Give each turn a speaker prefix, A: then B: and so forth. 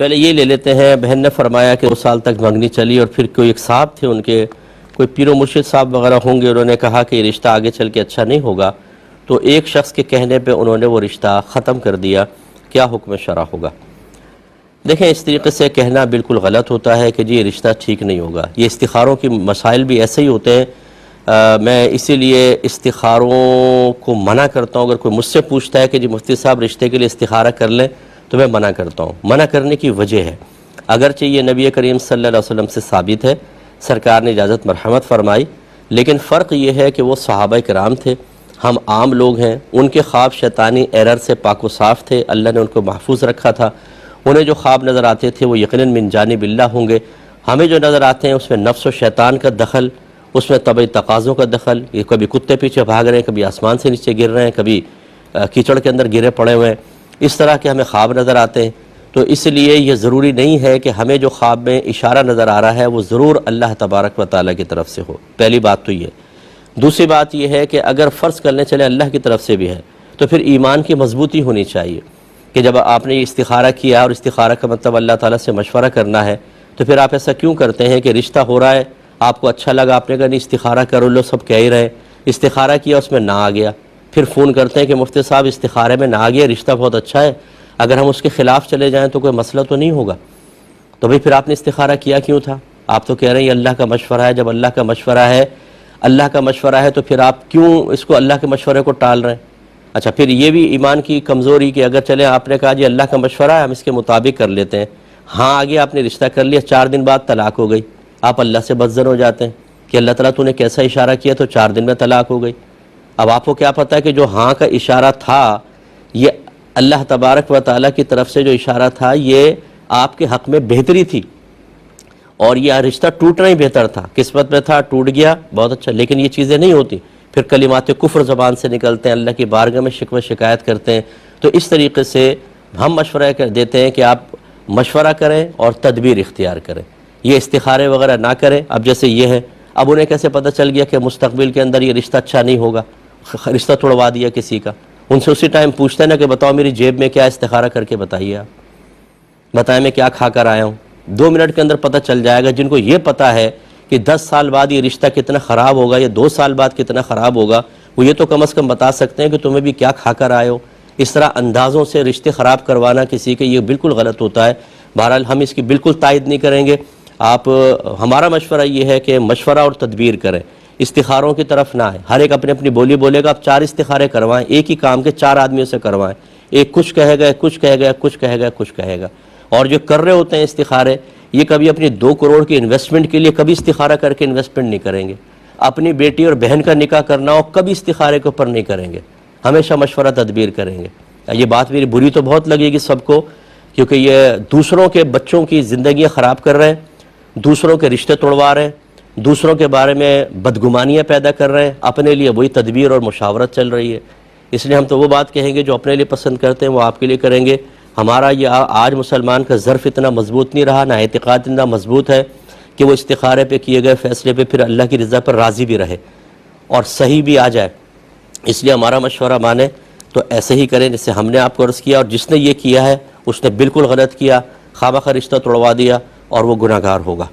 A: پہلے یہ لے لیتے ہیں، بہن نے فرمایا کہ 2 سال تک منگنی چلی اور پھر کوئی ایک صاحب تھے، ان کے کوئی پیر و مرشد صاحب وغیرہ ہوں گے، انہوں نے کہا کہ یہ رشتہ آگے چل کے اچھا نہیں ہوگا، تو ایک شخص کے کہنے پہ انہوں نے وہ رشتہ ختم کر دیا۔ کیا حکم شرع ہوگا؟ دیکھیں، اس طریقے سے کہنا بالکل غلط ہوتا ہے کہ جی یہ رشتہ ٹھیک نہیں ہوگا۔ یہ استخاروں کی مسائل بھی ایسے ہی ہوتے ہیں، میں اسی لیے استخاروں کو منع کرتا ہوں۔ اگر کوئی مجھ سے پوچھتا ہے کہ جی مفتی صاحب رشتے کے لیے استخارہ کر لیں، تو میں منع کرتا ہوں۔ منع کرنے کی وجہ ہے، اگرچہ یہ نبی کریم صلی اللہ علیہ وسلم سے ثابت ہے، سرکار نے اجازت مرحمت فرمائی، لیکن فرق یہ ہے کہ وہ صحابہ کرام تھے، ہم عام لوگ ہیں۔ ان کے خواب شیطانی ایرر سے پاک و صاف تھے، اللہ نے ان کو محفوظ رکھا تھا۔ انہیں جو خواب نظر آتے تھے وہ یقیناً من جانب اللہ ہوں گے۔ ہمیں جو نظر آتے ہیں اس میں نفس و شیطان کا دخل، اس میں طبعی تقاضوں کا دخل، یہ کبھی کتے پیچھے بھاگ رہے ہیں، کبھی آسمان سے نیچے گر رہے ہیں، کبھی کیچڑ کے اندر گرے پڑے ہوئے ہیں، اس طرح کے ہمیں خواب نظر آتے ہیں۔ تو اس لیے یہ ضروری نہیں ہے کہ ہمیں جو خواب میں اشارہ نظر آ رہا ہے وہ ضرور اللہ تبارک و تعالیٰ کی طرف سے ہو۔ پہلی بات تو یہ۔ دوسری بات یہ ہے کہ اگر فرض کرنے چلے اللہ کی طرف سے بھی ہے، تو پھر ایمان کی مضبوطی ہونی چاہیے کہ جب آپ نے یہ استخارہ کیا، اور استخارہ کا مطلب اللہ تعالیٰ سے مشورہ کرنا ہے، تو پھر آپ ایسا کیوں کرتے ہیں کہ رشتہ ہو رہا ہے، آپ کو اچھا لگا، آپ نے کہا نہیں استخارہ کرو، لو سب کہہ ہی رہے ہیں، استخارہ کیا اس میں نہ آ گیا، پھر فون کرتے ہیں کہ مفتی صاحب استخارے میں نہ آ گیا، رشتہ بہت اچھا ہے، اگر ہم اس کے خلاف چلے جائیں تو کوئی مسئلہ تو نہیں ہوگا، تو پھر آپ نے استخارہ کیا کیوں تھا؟ آپ تو کہہ رہے ہیں یہ اللہ کا مشورہ ہے۔ جب اللہ کا مشورہ ہے، اللہ کا مشورہ ہے، تو پھر آپ کیوں اس کو اللہ کے مشورے کو ٹال رہے ہیں؟ اچھا، پھر یہ بھی ایمان کی کمزوری کہ اگر چلے آپ نے کہا جی اللہ کا مشورہ ہے، ہم اس کے مطابق کر لیتے ہیں، ہاں آگے آپ نے رشتہ کر لیا، 4 دن بعد طلاق ہو گئی، آپ اللہ سے بدظن ہو جاتے ہیں کہ اللہ تعالیٰ تو نے کیسا اشارہ کیا تو 4 دن میں طلاق ہو گئی۔ اب آپ کو کیا پتہ ہے کہ جو ہاں کا اشارہ تھا یہ اللہ تبارک و تعالیٰ کی طرف سے جو اشارہ تھا یہ آپ کے حق میں بہتری تھی، اور یہ رشتہ ٹوٹنا ہی بہتر تھا، قسمت میں تھا ٹوٹ گیا، بہت اچھا، لیکن یہ چیزیں نہیں ہوتی، پھر کلمات کفر زبان سے نکلتے ہیں، اللہ کی بارگاہ میں شکوہ شکایت کرتے ہیں۔ تو اس طریقے سے ہم مشورہ دیتے ہیں کہ آپ مشورہ کریں اور تدبیر اختیار کریں، یہ استخارے وغیرہ نہ کریں۔ اب جیسے یہ ہے، اب انہیں کیسے پتہ چل گیا کہ مستقبل کے اندر یہ رشتہ اچھا نہیں ہوگا، رشتہ توڑوا دیا کسی کا، ان سے اسی ٹائم پوچھتے ہیں نا کہ بتاؤ میری جیب میں کیا استخارہ کر کے بتائیے، آپ بتائیں میں کیا کھا کر آیا ہوں، 2 منٹ کے اندر پتہ چل جائے گا۔ جن کو یہ پتہ ہے کہ 10 سال بعد یہ رشتہ کتنا خراب ہوگا یا 2 سال بعد کتنا خراب ہوگا، وہ یہ تو کم از کم بتا سکتے ہیں کہ تمہیں بھی کیا کھا کر آئے ہو۔ اس طرح اندازوں سے رشتے خراب کروانا کسی کے، یہ بالکل غلط ہوتا ہے۔ بہرحال ہم اس کی بالکل تائید نہیں کریں گے۔ آپ ہمارا مشورہ یہ ہے کہ مشورہ اور تدبیر کریں، استخاروں کی طرف نہ آئیں۔ ہر ایک اپنی اپنی بولی بولے گا، آپ 4 استخارے کروائیں، ایک ہی کام کے 4 آدمیوں سے کروائیں، ایک کچھ کہے گا، کچھ کہے گا، کچھ کہے گا، کچھ کہے گا۔ اور جو کر رہے ہوتے ہیں استخارے، یہ کبھی اپنی 2 کروڑ کی انویسٹمنٹ کے لیے کبھی استخارہ کر کے انویسٹمنٹ نہیں کریں گے۔ اپنی بیٹی اور بہن کا نکاح کرنا ہو کبھی استخارے کے اوپر نہیں کریں گے، ہمیشہ مشورہ تدبیر کریں گے۔ یہ بات میری بری تو بہت لگے گی سب کو، کیونکہ یہ دوسروں کے بچوں کی زندگیاں خراب کر رہے ہیں، دوسروں کے رشتے توڑوا رہے ہیں، دوسروں کے بارے میں بدگمانیاں پیدا کر رہے ہیں، اپنے لیے وہی تدبیر اور مشاورت چل رہی ہے۔ اس لیے ہم تو وہ بات کہیں گے جو اپنے لیے پسند کرتے ہیں وہ آپ کے لیے کریں گے۔ ہمارا یہ آج مسلمان کا ظرف اتنا مضبوط نہیں رہا، نہ اعتقاد اتنا مضبوط ہے کہ وہ استخارے پہ کیے گئے فیصلے پہ پھر اللہ کی رضا پر راضی بھی رہے اور صحیح بھی آ جائے۔ اس لیے ہمارا مشورہ مانیں تو ایسے ہی کریں جیسے ہم نے آپ کو عرض کیا، اور جس نے یہ کیا ہے اس نے بالکل غلط کیا، خواہ مخواہ رشتہ توڑوا دیا اور وہ گناہگار ہوگا۔